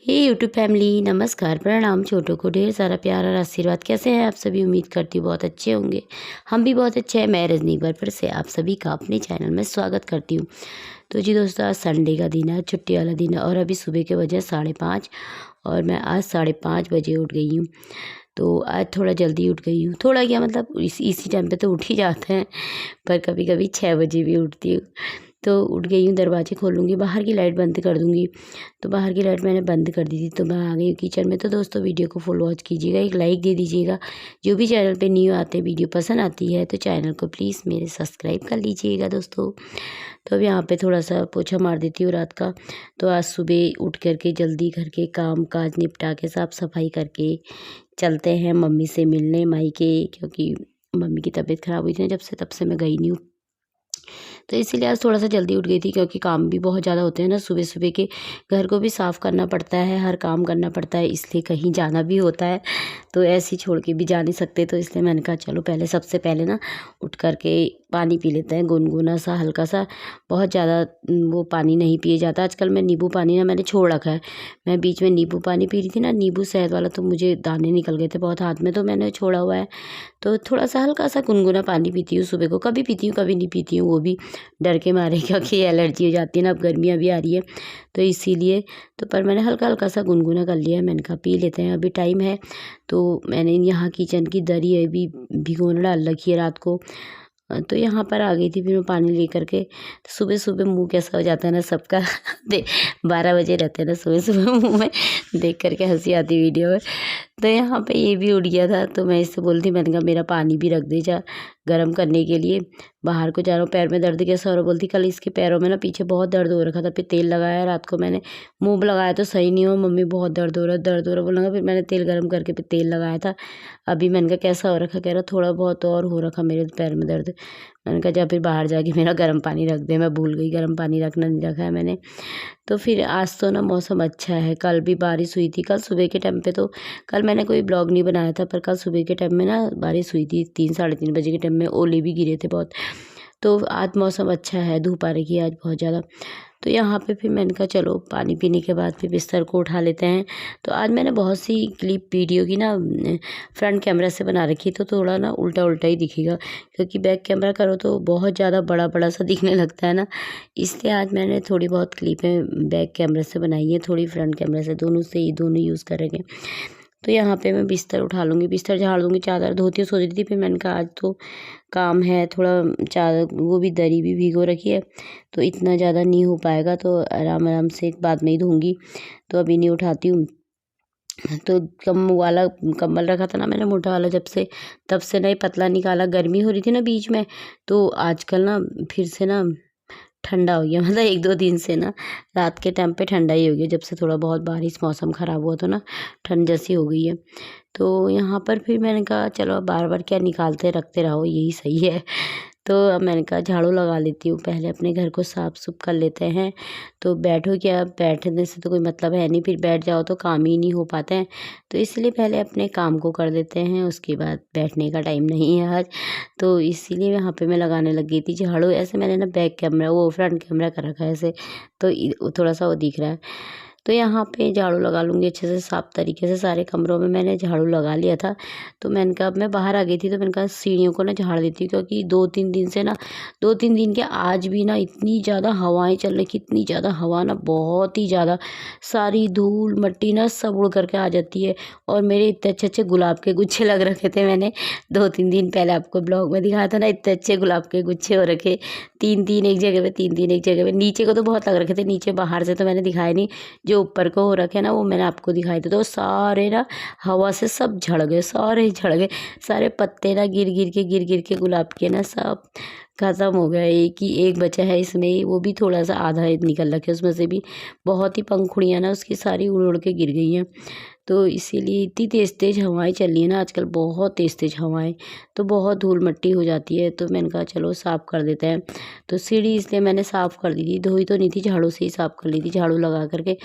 हे YouTube family, नमस्कार, प्रणाम। छोटों को ढेर सारा प्यार और आशीर्वाद। कैसे हैं आप सभी? उम्मीद करती हूँ बहुत अच्छे होंगे। हम भी बहुत अच्छे हैं। मैं रजनी बार फिर से आप सभी का अपने चैनल में स्वागत करती हूँ। तो जी दोस्तों, आज संडे का दिन है, छुट्टी वाला दिन है और अभी सुबह के बजे 5:30 और मैं आज 5:30 बजे उठ गई हूँ। तो आज थोड़ा जल्दी उठ गई हूँ। थोड़ा क्या मतलब इसी टाइम पे तो उठ ही जाते हैं, पर कभी कभी 6 बजे भी उठती हूँ। तो उठ गई हूँ, दरवाजे खोलूँगी, बाहर की लाइट बंद कर दूँगी। तो बाहर की लाइट मैंने बंद कर दी थी, तो मैं आ गई हूँ किचन में। तो दोस्तों, वीडियो को फुल वॉच कीजिएगा, एक लाइक दे दीजिएगा। जो भी चैनल पे न्यू आते हैं, वीडियो पसंद आती है तो चैनल को प्लीज़ मेरे सब्सक्राइब कर लीजिएगा दोस्तों। तो अब यहाँ पे थोड़ा सा पोछा मार देती हूँ रात का। तो आज सुबह उठ करके जल्दी घर के काम काज निपटा के साफ़ सफाई करके चलते हैं मम्मी से मिलने मायके, क्योंकि मम्मी की तबीयत ख़राब हुई थी ना जब से, तब से मैं गई नहीं हूँ। तो इसीलिए आज थोड़ा सा जल्दी उठ गई थी, क्योंकि काम भी बहुत ज़्यादा होते हैं ना सुबह सुबह के। घर को भी साफ़ करना पड़ता है, हर काम करना पड़ता है, इसलिए कहीं जाना भी होता है। तो ऐसे ही छोड़ के भी जा नहीं सकते, तो इसलिए मैंने कहा चलो पहले सबसे पहले ना उठ करके पानी पी लेते हैं, गुनगुना सा हल्का सा। बहुत ज़्यादा वो पानी नहीं पिए जाता। आजकल मैं नींबू पानी ना मैंने छोड़ रखा है। मैं बीच में नींबू पानी पी रही थी ना, नींबू शहद वाला, तो मुझे दाने निकल गए थे बहुत हाथ में, तो मैंने छोड़ा हुआ है। तो थोड़ा सा हल्का सा गुनगुना पानी पीती हूँ सुबह को। कभी पीती हूँ कभी नहीं पीती हूँ, वो भी डर के मारे, क्योंकि एलर्जी हो जाती है ना, अब गर्मियाँ भी आ रही है तो इसीलिए। तो पर मैंने हल्का हल्का सा गुनगुना कर लिया है। मैंने कहा पी लेते हैं, अभी टाइम है। तो मैंने यहाँ किचन की दरी है भी भिगोने डाल रखी है रात को। तो यहाँ पर आ गई थी फिर मैं पानी लेकर के। तो सुबह सुबह मुंह कैसा हो जाता है ना सबका। 12 बजे रहते हैं ना सुबह सुबह, मुंह में देख करके हंसी आती वीडियो में। तो यहाँ पे ये भी उठ गया था, तो मैं इससे बोलती, मैंने कहा मेरा पानी भी रख दे जा गर्म करने के लिए। बाहर को जा रहा हूँ, पैर में दर्द कैसा हो रहा, बोलती कल इसके पैरों में ना पीछे बहुत दर्द हो रखा था, फिर तेल लगाया रात को मैंने। मुंह पे लगाया तो सही नहीं हो, मम्मी बहुत दर्द हो रहा है दर्द हो रहा है बोलूँगा। फिर मैंने तेल गर्म करके फिर तेल लगाया था। अभी मैंने कहा कैसा हो रखा, कह रहा थोड़ा बहुत और हो रखा मेरे पैर में दर्द। मैंने कहा जा फिर बाहर जाके मेरा गर्म पानी रख दे, मैं भूल गई गर्म पानी रखना नहीं रखा है मैंने। तो फिर आज तो ना मौसम अच्छा है, कल भी बारिश हुई थी, कल सुबह के टाइम पे। तो कल मैंने कोई ब्लॉग नहीं बनाया था, पर कल सुबह के टाइम में ना बारिश हुई थी, 3 साढ़े 3 बजे के टाइम में ओले भी गिरे थे बहुत। तो आज मौसम अच्छा है, धूप आ रही है आज बहुत ज़्यादा। तो यहाँ पे फिर मैंने कहा चलो पानी पीने के बाद फिर बिस्तर को उठा लेते हैं। तो आज मैंने बहुत सी क्लिप वीडियो की ना फ्रंट कैमरा से बना रखी, तो थोड़ा ना उल्टा उल्टा ही दिखेगा, क्योंकि बैक कैमरा करो तो बहुत ज़्यादा बड़ा बड़ा सा दिखने लगता है ना। इसलिए आज मैंने थोड़ी बहुत क्लिपें बैक कैमरा से बनाई है, थोड़ी फ्रंट कैमरा से, दोनों से ही दोनों यूज़ करेंगे। तो यहाँ पे मैं बिस्तर उठा लूँगी, बिस्तर झाड़ दूँगी, चादर धोती हूँ, सोच रही थी। फिर मैंने कहा आज तो काम है थोड़ा, चादर वो भी दरी भी भिगो रखी है, तो इतना ज़्यादा नहीं हो पाएगा, तो आराम आराम से बाद में ही धोऊँगी। तो अभी नहीं उठाती हूँ। तो कम वाला कंबल रखा था ना मैंने मोटा वाला, जब से तब से नहीं पतला निकाला। गर्मी हो रही थी ना बीच में, तो आजकल ना फिर से ना ठंडा हो गया। मतलब 1-2 दिन से ना रात के टाइम पे ठंडा ही हो गया, जब से थोड़ा बहुत बारिश मौसम ख़राब हुआ तो ना ठंड जैसी हो गई है। तो यहाँ पर फिर मैंने कहा चलो बार बार क्या निकालते रखते रहो, यही सही है। तो अब मैंने कहा झाड़ू लगा लेती हूँ, पहले अपने घर को साफ़ सुफ कर लेते हैं। तो बैठो क्या, बैठने से तो कोई मतलब है नहीं, फिर बैठ जाओ तो काम ही नहीं हो पाते हैं। तो इसलिए पहले अपने काम को कर देते हैं, उसके बाद बैठने का टाइम नहीं है आज। तो इसीलिए यहाँ पे मैं लगाने लग गई थी झाड़ू। ऐसे मैंने ना बैक कैमरा वो फ्रंट कैमरा कर रखा है ऐसे, तो थोड़ा सा वो दिख रहा है। तो यहाँ पे झाड़ू लगा लूँगी अच्छे से, साफ़ तरीके से सारे कमरों में मैंने झाड़ू लगा लिया था। तो मैंने कहा अब मैं बाहर आ गई थी, तो मैंने कहा सीढ़ियों को ना झाड़ देती हूँ, क्योंकि 2-3 दिन से ना 2-3 दिन के आज भी ना इतनी ज़्यादा हवाएं चल रही, कितनी ज़्यादा हवा ना, बहुत ही ज़्यादा। सारी धूल मट्टी ना सब उड़ करके आ जाती है। और मेरे इतने अच्छे अच्छे गुलाब के गुच्छे लग रखे थे, मैंने 2-3 दिन पहले आपको ब्लॉग में दिखाया था ना, इतने अच्छे गुलाब के गुच्छे हो रखे, 3-3 एक जगह पे, 3-3 एक जगह पे। नीचे को तो बहुत लग रखे थे, नीचे बाहर से तो मैंने दिखाया नहीं, जो ऊपर को हो रखे ना वो मैंने आपको दिखाए थे। तो सारे ना हवा से सब झड़ गए, सारे झड़ गए, सारे पत्ते ना गिर गिर के गुलाब के ना सब खत्म हो गया। एक बचा है इसमें, वो भी थोड़ा सा आधा निकल रखे, उसमें से भी बहुत ही पंखुड़ियाँ ना उसकी सारी उड़ उड़ के गिर गई हैं। तो इसीलिए इतनी तेज़ तेज़ हवाएं चल रही है ना आजकल, बहुत तेज़ तेज़ हवाएं, तो बहुत धूल मिट्टी हो जाती है। तो मैंने कहा चलो साफ़ कर देते हैं। तो सीढ़ी इसलिए मैंने साफ़ कर दी थी, धोई तो नहीं थी, झाड़ू से ही साफ़ कर ली थी, झाड़ू लगा करके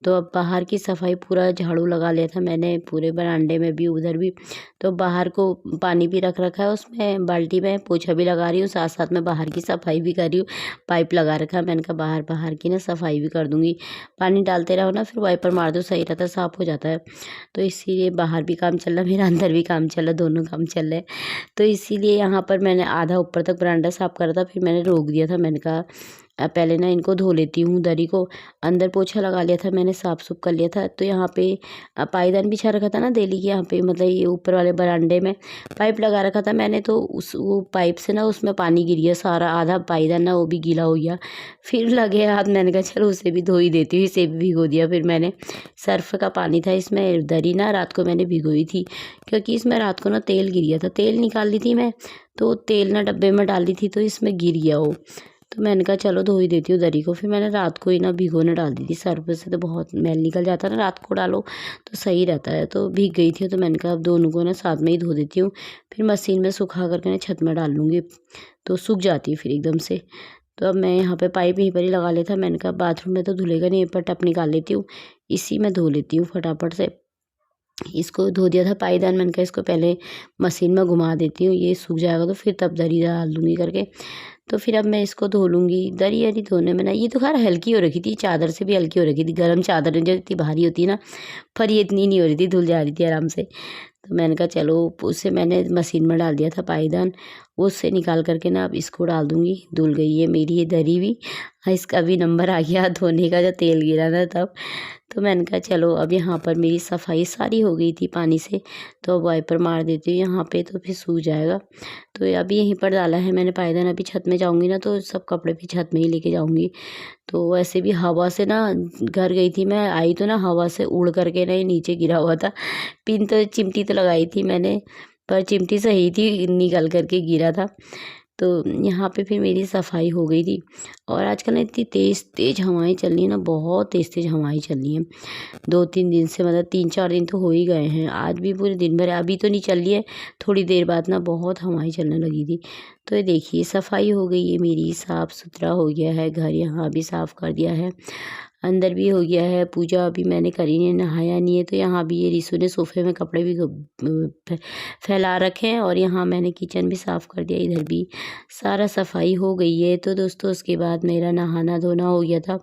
तो अब बाहर की सफाई पूरा झाड़ू लगा लिया था मैंने, पूरे बरामदे में भी उधर भी। तो बाहर को पानी भी रख रखा है उसमें बाल्टी में, पोछा भी लगा रही हूँ, साथ साथ में बाहर की सफाई भी कर रही हूँ। पाइप लगा रखा है, मैंने कहा बाहर की ना सफाई भी कर दूँगी। पानी डालते रहो ना, फिर वाइपर मार दो, सही रहता है, साफ़ हो जाता है। तो इसीलिए बाहर भी काम चल रहा है मेरा, अंदर भी काम चल रहा है, दोनों काम चल रहे हैं। तो इसीलिए यहाँ पर मैंने आधा ऊपर तक बरामदा साफ़ करा था, फिर मैंने रोक दिया था। मैंने कहा पहले ना इनको धो लेती हूँ दरी को। अंदर पोछा लगा लिया था मैंने, साफ़ सुफ कर लिया था। तो यहाँ पे पायदान बिछा रखा था ना देली के यहाँ पे, मतलब ये ऊपर वाले बरामदे में पाइप लगा रखा था मैंने। तो वो पाइप से ना उसमें पानी गिर गया सारा, आधा पायदान ना वो भी गीला हो गया। फिर लगे हाथ, मैंने कहा चलो उसे भी धो ही देती हूँ, इसे भी भिगो दिया। फिर मैंने सर्फ का पानी था इसमें, दरी ना रात को मैंने भिगोई थी, क्योंकि इसमें रात को ना तेल गिर गया था। तेल निकाल ली थी मैं, तो तेल ना डब्बे में डाल दी थी, तो इसमें गिर गया वो। तो मैंने कहा चलो धो ही देती हूँ दरी को। फिर मैंने रात को ही ना भिगोने डाल दी थी, सर्फ से तो बहुत मैल निकल जाता है ना, रात को डालो तो सही रहता है। तो भीग गई थी, तो मैंने कहा अब दोनों को ना साथ में ही धो देती हूँ। फिर मशीन में सुखा करके ना छत में डाल लूँगी, तो सूख जाती है फिर एकदम से। तो अब मैं यहाँ पे पाइप यहीं पर ही लगा लेता, मैंने कहा बाथरूम में तो धुलेगा नहीं, पर टप निकाल लेती हूँ, इसी में धो लेती हूँ फटाफट से। इसको धो दिया था पायदान, मैंने कहा इसको पहले मशीन में घुमा देती हूँ, ये सूख जाएगा तो फिर तब दरी डाल दूँगी करके। तो फिर अब मैं इसको धो लूँगी। दरी अरी धोने में ना, ये तो खैर हल्की हो रखी थी, चादर से भी हल्की हो रखी थी। गर्म चादर जो इतनी भारी होती है ना, पर ये इतनी नहीं हो रही थी, धुल जा रही थी आराम से। तो मैंने कहा चलो, उसे मैंने मशीन में डाल दिया था पायदान, उससे निकाल करके ना अब इसको डाल दूँगी। धुल गई है मेरी ये दरी भी। हाँ, इसका भी नंबर आ गया धोने का, जब तेल गिरा था तब। तो मैंने कहा चलो, अब यहाँ पर मेरी सफाई सारी हो गई थी पानी से, तो अब वाइपर मार देती हूँ यहाँ पे, तो फिर सूख जाएगा। तो अभी यहीं पर डाला है मैंने पायदान। अभी छत में जाऊँगी ना, तो सब कपड़े भी छत में ही लेके जाऊँगी। तो वैसे भी हवा से ना, घर गई थी मैं, आई तो ना हवा से उड़ करके ना ये नीचे गिरा हुआ था। पिन तो चिमटी तो लगाई थी मैंने, पर चिमटी सही थी, निकल करके गिरा था। तो यहाँ पे फिर मेरी सफाई हो गई थी। और आजकल ना इतनी तेज़ तेज़ हवाएं चल रही हैं ना, बहुत तेज़ तेज़ हवाएं चल रही हैं 2-3 दिन से, मतलब 3-4 दिन तो हो ही गए हैं। आज भी पूरे दिन भर, अभी तो नहीं चल रही है, थोड़ी देर बाद ना बहुत हवाएं चलने लगी थी। तो ये देखिए सफाई हो गई है मेरी, साफ़ सुथरा हो गया है घर, यहाँ भी साफ़ कर दिया है, अंदर भी हो गया है। पूजा अभी मैंने करी नहीं, नहाया नहीं है। तो यहाँ भी ये रिसू ने सोफे में कपड़े भी फैला रखे हैं, और यहाँ मैंने किचन भी साफ़ कर दिया, इधर भी सारा सफाई हो गई है। तो दोस्तों उसके बाद मेरा नहाना धोना हो गया था,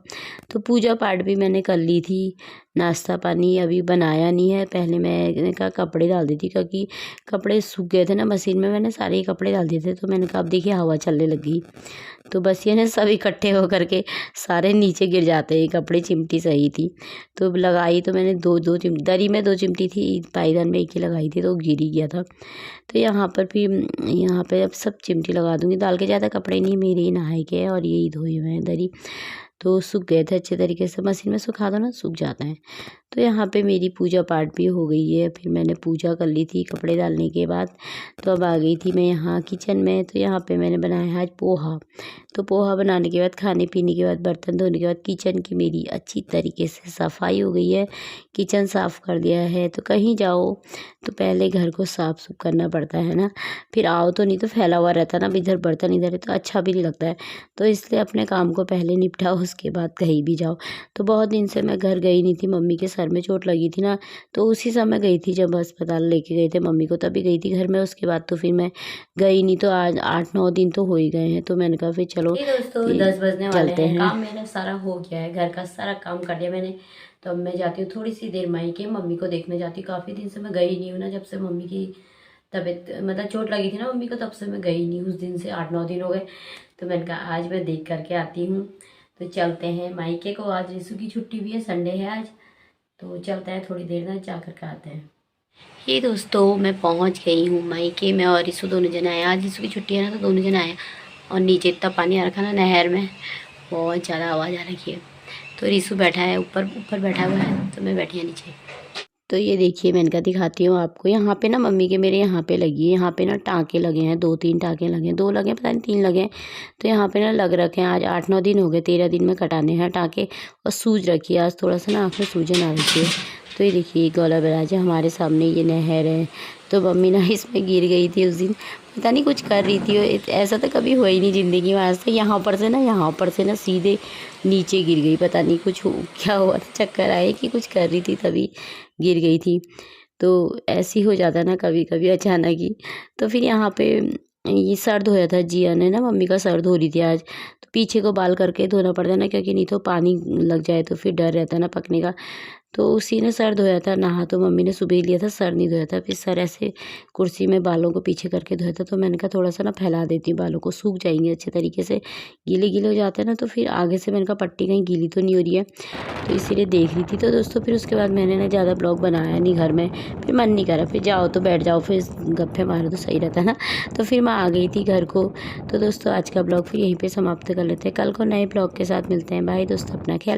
तो पूजा पाठ भी मैंने कर ली थी। नाश्ता पानी अभी बनाया नहीं है, पहले मैंने कहा कपड़े डाल दी थी, क्योंकि कपड़े सूख गए थे ना मशीन में, मैंने सारे ही कपड़े डाल दिए थे। तो मैंने कहा अब देखिए हवा चलने लगी, तो बस ये ना सब इकट्ठे हो करके सारे नीचे गिर जाते हैं कपड़े। चिमटी सही थी, तो लगाई तो मैंने दो चिमटी, दरी में 2 चिमटी थी, पायदान में 1 ही लगाई थी, तो गिर ही गया था। तो यहाँ पर भी, यहाँ पे अब सब चिमटी लगा दूँगी। डाल के ज़्यादा कपड़े नहीं, मेरे ही नहाए के हैं और यही धोए हुए हैं दरी, तो सूख गए थे अच्छे तरीके से। मशीन में सुखा दो ना, सूख जाता है। तो यहाँ पे मेरी पूजा पाठ भी हो गई है। फिर मैंने पूजा कर ली थी कपड़े डालने के बाद। तो अब आ गई थी मैं यहाँ किचन में। तो यहाँ पे मैंने बनाया है आज पोहा। तो पोहा बनाने के बाद, खाने पीने के बाद, बर्तन धोने के बाद, किचन की मेरी अच्छी तरीके से सफाई हो गई है, किचन साफ़ कर दिया है। तो कहीं जाओ तो पहले घर को साफ़ सुफ करना पड़ता है ना, फिर आओ तो नहीं तो फैला हुआ रहता ना, इधर बर्तन इधर है, तो अच्छा भी नहीं लगता है। तो इसलिए अपने काम को पहले निपटाओ, उसके बाद कहीं भी जाओ। तो बहुत दिन से मैं घर गई नहीं थी, मम्मी के सर में चोट लगी थी ना, तो उसी समय गई थी जब अस्पताल लेके गए थे मम्मी को, तभी गई थी घर में। उसके बाद तो फिर मैं गई नहीं। तो आज 8-9 दिन तो हो ही गए हैं। तो मैंने कहा फिर चलो दोस्तों 10 बजने वाले हैं, काम मेरा सारा हो गया है, घर का सारा काम कर दिया मैंने। तो अब मैं जाती हूँ थोड़ी सी देर मायके, मम्मी को देखने जाती हूँ। काफ़ी दिन से मैं गई नहीं हूँ ना, जब से मम्मी की तबीयत, मतलब चोट लगी थी ना मम्मी को, तब से मैं गई नहीं। उस दिन से 8-9 दिन हो गए। तो मैंने कहा आज मैं देख करके आती हूँ। तो चलते हैं मायके को, आज रिसु की छुट्टी भी है, संडे है आज। तो चलते हैं, थोड़ी देर में जा करके आते हैं। ये दोस्तों मैं पहुँच गई हूँ मायके में, और रिसु दोनों जन आए। आज रिसु की छुट्टी है ना, तो दोनों जन आए। और नीचे इतना पानी आ रखा ना नहर में, बहुत ज़्यादा आवाज़ आ रखी है। तो रिसु बैठा है ऊपर बैठा हुआ है, तो मैं बैठी है नीचे। तो ये देखिए मैं इनका दिखाती हूँ आपको। यहाँ पे ना मम्मी के मेरे यहाँ पे लगी है, यहाँ पे ना टाँके लगे हैं, 2-3 टाँके लगे हैं, 2 लगे हैं, पता नहीं 3 लगे हैं। तो यहाँ पे ना लग रखे हैं। आज 8-9 दिन हो गए, 13 दिन में कटाने हैं टाँके। और सूज रखी है आज, थोड़ा सा ना आँख में सूजन आ रखी है। तो ये देखिए गौला बैराज है, हमारे सामने ये नहर है। तो मम्मी ना इसमें गिर गई थी उस दिन, पता नहीं कुछ कर रही थी, ऐसा तो कभी हुआ ही नहीं ज़िंदगी में आज तक। यहाँ पर से ना सीधे नीचे गिर गई, पता नहीं क्या हुआ था, चक्कर आए कि कुछ कर रही थी तभी गिर गई थी। तो ऐसे ही हो जाता ना कभी कभी अचानक ही। तो फिर यहाँ पे ये सर धोया था, जिया ने ना मम्मी का सर धो रही थी आज। तो पीछे को बाल करके धोना पड़ता है ना, क्योंकि नहीं तो पानी लग जाए तो फिर डर रहता है ना पकने का। तो उसी ने सर धोया था, नहा तो मम्मी ने सुबह ही लिया था, सर नहीं धोया था। फिर सर ऐसे कुर्सी में बालों को पीछे करके धोया था। तो मैंने कहा थोड़ा सा ना फैला देती हूँ, बालों को सूख जाएंगे अच्छे तरीके से, गीले गीले हो जाते हैं ना। तो फिर आगे से मैंने कहा पट्टी कहीं गीली तो नहीं हो रही है, तो इसीलिए देख रही थी। तो दोस्तों फिर उसके बाद मैंने ना ज़्यादा ब्लॉग बनाया नहीं घर में, फिर मन नहीं करा, फिर जाओ तो बैठ जाओ, फिर गप्पे मारो तो सही रहता है ना। तो फिर मैं आ गई थी घर को। तो दोस्तों आज का ब्लॉग फिर यहीं पे समाप्त कर लेते हैं, कल को नए ब्लॉग के साथ मिलते हैं। बाय दोस्तों, अपना ख्याल